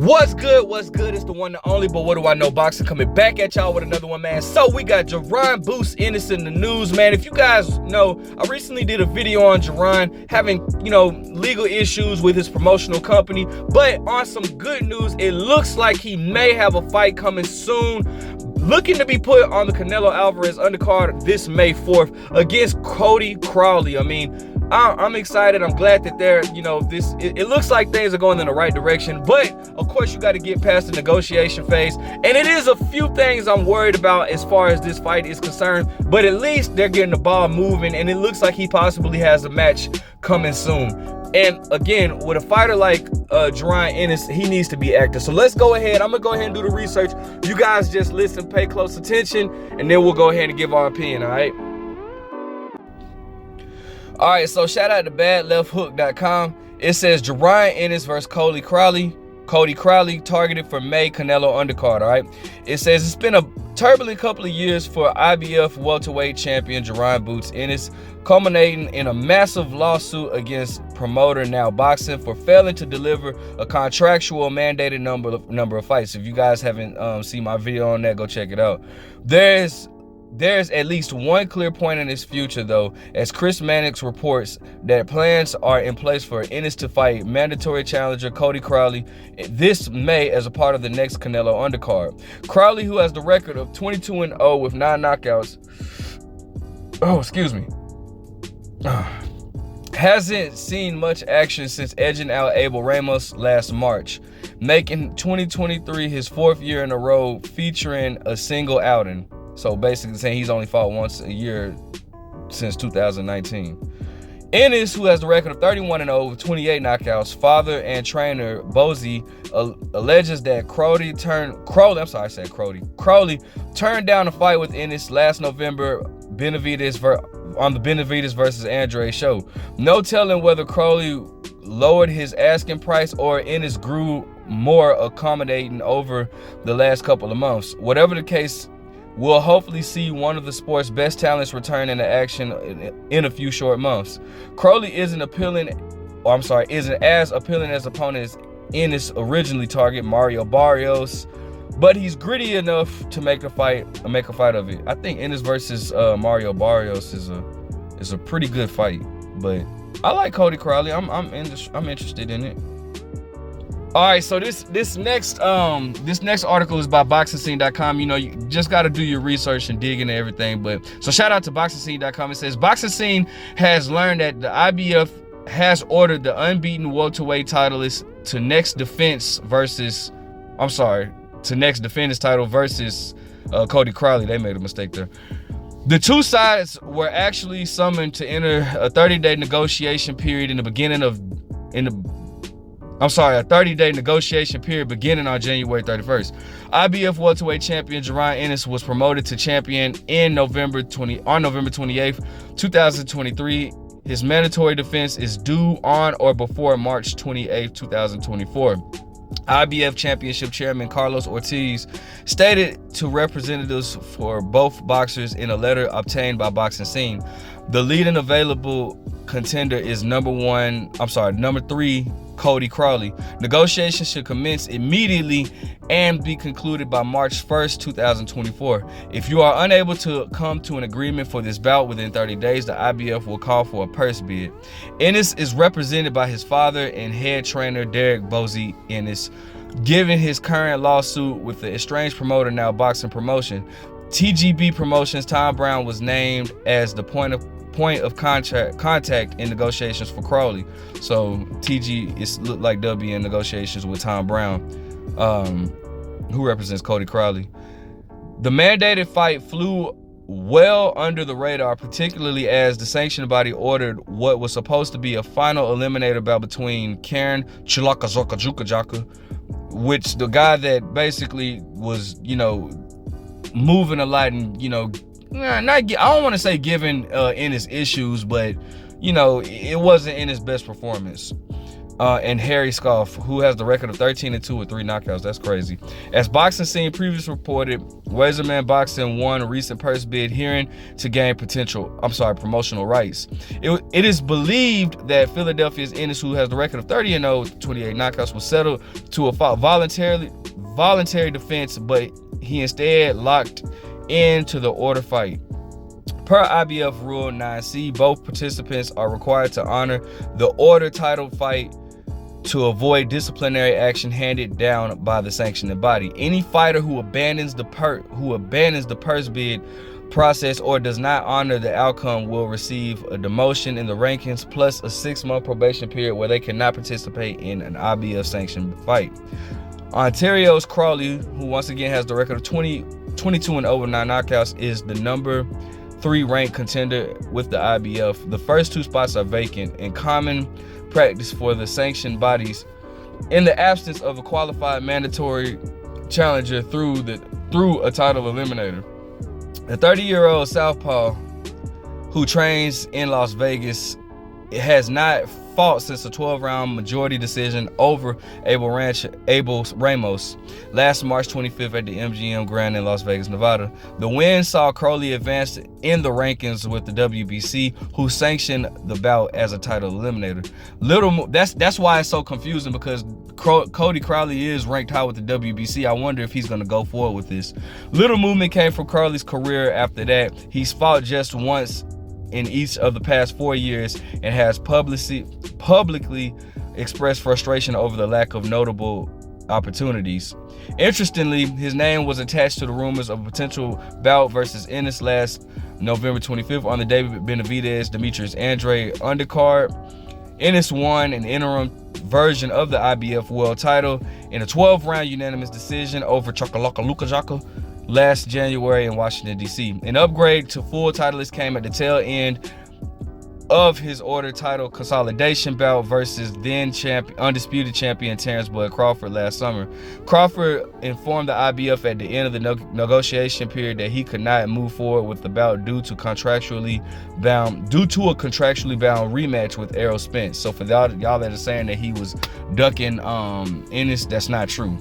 What's good? What's good? It's the one and only, but what do I know? Boxing coming back at y'all with another one, man. So we got Jaron Ennis in the news, man. If you guys know, I recently did a video on Jaron having, legal issues with his promotional company. But on some good news, it looks like he may have a fight coming soon, looking to be put on the Canelo Alvarez undercard this May 4th against Cody Crowley. I mean, I'm excited. I'm glad that it looks like things are going in the right direction. But of course, you got to get past the negotiation phase. And it is a few things I'm worried about as far as this fight is concerned. But at least they're getting the ball moving. And it looks like he possibly has a match coming soon. And again, with a fighter like Jaron Ennis, he needs to be active. So let's go ahead. I'm going to go ahead and do the research. You guys just listen, pay close attention, and then we'll go ahead and give our opinion, all right? All right, so shout out to badlefthook.com. It says Jaron Ennis versus Cody Crowley. Cody Crowley targeted for May Canelo undercard, all right? It says it's been a turbulent couple of years for IBF welterweight champion Jaron Ennis, culminating in a massive lawsuit against promoter Now Boxing for failing to deliver a contractual mandated number of fights. If you guys haven't seen my video on that, go check it out. There's at least one clear point in his future, though, as Chris Mannix reports that plans are in place for Ennis to fight mandatory challenger Cody Crowley this May as a part of the next Canelo undercard. Crowley, who has the record of 22-0 with 9 knockouts, hasn't seen much action since edging out Abel Ramos last March, making 2023 his 4th year in a row featuring a single outing. So basically saying he's only fought once a year since 2019. Ennis, who has the record of 31-0 with 28 knockouts, father and trainer Bozy alleges that Crowley turned down a fight with Ennis last November on the Benavidez versus Andre show. No telling whether Crowley lowered his asking price or Ennis grew more accommodating over the last couple of months. Whatever the case, we'll hopefully see one of the sport's best talents return into action in a few short months. Crowley isn't as appealing as opponent as Ennis originally targeted, Mario Barrios, but he's gritty enough to make a fight of it. I think Ennis versus Mario Barrios is a pretty good fight, but I like Cody Crowley. I'm interested in it. All right, so this next article is by BoxingScene.com. You just got to do your research and dig into everything. But so shout out to BoxingScene.com. It says Boxing Scene has learned that the IBF has ordered the unbeaten welterweight titleist to next defense title versus Cody Crowley. They made a mistake there. The two sides were actually summoned to enter a 30-day negotiation period a 30-day negotiation period beginning on January 31st. IBF welterweight champion Jaron Ennis was promoted to champion on November 28th, 2023. His mandatory defense is due on or before March 28th, 2024. IBF Championship Chairman Carlos Ortiz stated to representatives for both boxers in a letter obtained by Boxing Scene. The leading available contender is number 3, Cody Crowley. Negotiations should commence immediately and be concluded by March 1st, 2024. If you are unable to come to an agreement for this bout within 30 days, the IBF will call for a purse bid. Ennis is represented by his father and head trainer Derek Bozy Ennis. Given his current lawsuit with the estranged promoter Now Boxing Promotion, TGB Promotions Tom Brown was named as the point of contact in negotiations for Crowley. So TG looked like they'll be in negotiations with Tom Brown, who represents Cody Crowley. The mandated fight flew well under the radar, particularly as the sanctioning body ordered what was supposed to be a final eliminator bout between Karen Chulakazuka, which the guy that basically was, moving a lot and, I don't want to say giving Ennis issues, but it wasn't in his best performance. and Harry Scoff, who has the record of 13-2 with 3 knockouts. That's crazy. As Boxing Scene previously reported, Wazerman Boxing won a recent purse bid hearing to gain promotional rights. It is believed that Philadelphia's Ennis, who has the record of 30-0, 28 knockouts, was settled to a voluntary defense, but he instead locked into the order fight. Per IBF Rule 9C, both participants are required to honor the order title fight to avoid disciplinary action handed down by the sanctioning body. Any fighter who abandons the purse bid process or does not honor the outcome will receive a demotion in the rankings plus a 6-month probation period where they cannot participate in an IBF sanctioned fight. Ontario's Crowley, who once again has the record of 22-0 with 9 knockouts, is the number 3 ranked contender with the IBF. The first 2 spots are vacant. In common practice for the sanctioned bodies, in the absence of a qualified mandatory challenger through a title eliminator. The 30-year-old southpaw, who trains in Las Vegas, has not fought since a 12-round majority decision over Abel Ramos last March 25th at the MGM Grand in Las Vegas, Nevada. The win saw Crowley advance in the rankings with the WBC, who sanctioned the bout as a title eliminator. That's why it's so confusing, because Cody Crowley is ranked high with the WBC. I wonder if he's going to go forward with this. Little movement came from Crowley's career after that. He's fought just once in each of the past 4 years and has publicly expressed frustration over the lack of notable opportunities. Interestingly, his name was attached to the rumors of a potential bout versus Ennis last November 25th on the David Benavidez Demetrius Andrade undercard. Ennis won an interim version of the IBF world title in a 12-round unanimous decision over Chocolaka Lukajaka last January in Washington, D.C. An upgrade to full titleist came at the tail end of his order title consolidation bout versus then undisputed champion Terrence Bud Crawford last summer. Crawford informed the IBF at the end of the negotiation period that he could not move forward with the bout due to a contractually bound rematch with Errol Spence. So for y'all that are saying that he was ducking Ennis, that's not true.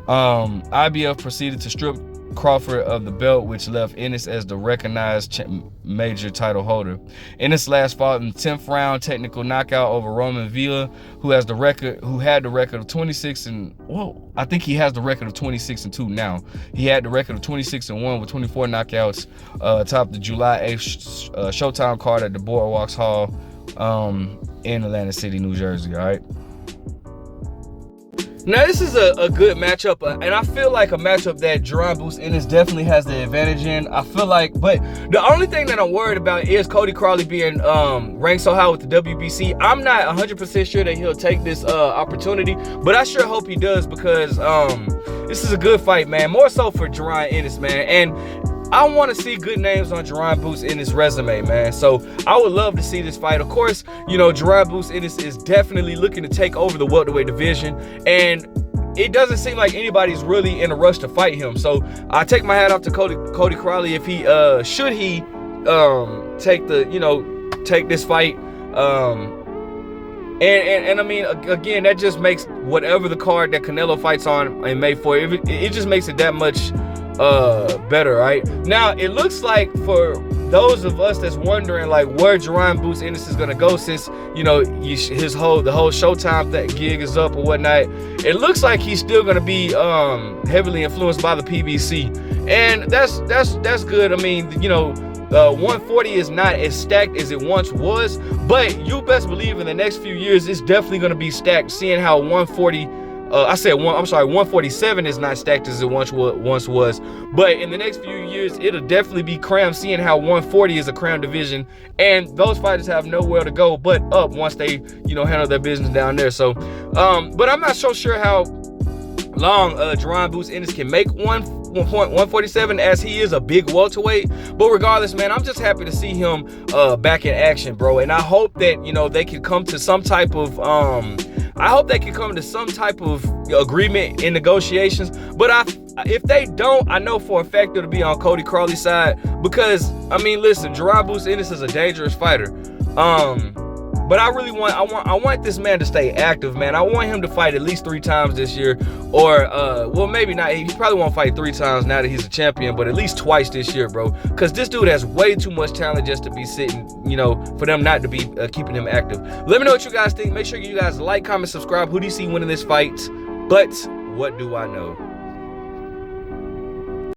IBF proceeded to strip Crawford of the belt, which left Ennis as the recognized major title holder. Ennis last fought in the 10th round technical knockout over Roman Villa, who had the record of 26 and I think he has the record of 26-2 now. He had the record of 26-1 with 24 knockouts. Topped the July 8th Showtime card at the Boardwalks Hall in Atlantic City, New Jersey. All right. Now, this is a good matchup, and I feel like a matchup that Jaron Ennis definitely has the advantage in. I feel like, but the only thing that I'm worried about is Cody Crowley being ranked so high with the WBC. I'm not 100% sure that he'll take this opportunity, but I sure hope he does, because this is a good fight, man. More so for Jaron Ennis, man. And I want to see good names on Jaron Ennis' resume, man. So I would love to see this fight. Of course, you know, Jaron Ennis is definitely looking to take over the welterweight division, and it doesn't seem like anybody's really in a rush to fight him. So I take my hat off to Cody Crowley if he should he take this fight. And I mean, again, that just makes whatever the card that Canelo fights on in May 4th, it just makes it that much better, right? Now, it looks like for those of us that's wondering like where Jaron Ennis is gonna go, since you know the whole Showtime gig is up or whatnot, it looks like he's still gonna be heavily influenced by the PBC, and that's good. I mean, you know, 140 is not as stacked as it once was, but you best believe in the next few years it's definitely gonna be stacked. Seeing how 147 is not stacked as it once was, but in the next few years it'll definitely be crammed, seeing how 140 is a crammed division, and those fighters have nowhere to go but up once they, you know, handle their business down there. So but I'm not so sure how long Jaron Ennis can make 147, as he is a big welterweight. But regardless, man, I'm just happy to see him back in action, bro, and I hope that, you know, they can come to some type of agreement in negotiations. But if they don't, I know for a fact it'll be on Cody Crowley's side, because I mean, listen, Jaron Ennis is a dangerous fighter. But I want this man to stay active, man. I want him to fight at least 3 times this year, or well, maybe not. He probably won't fight 3 times now that he's a champion, but at least twice this year, bro. Because this dude has way too much talent just to be sitting, you know, for them not to be keeping him active. Let me know what you guys think. Make sure you guys like, comment, subscribe. Who do you see winning this fight? But what do I know?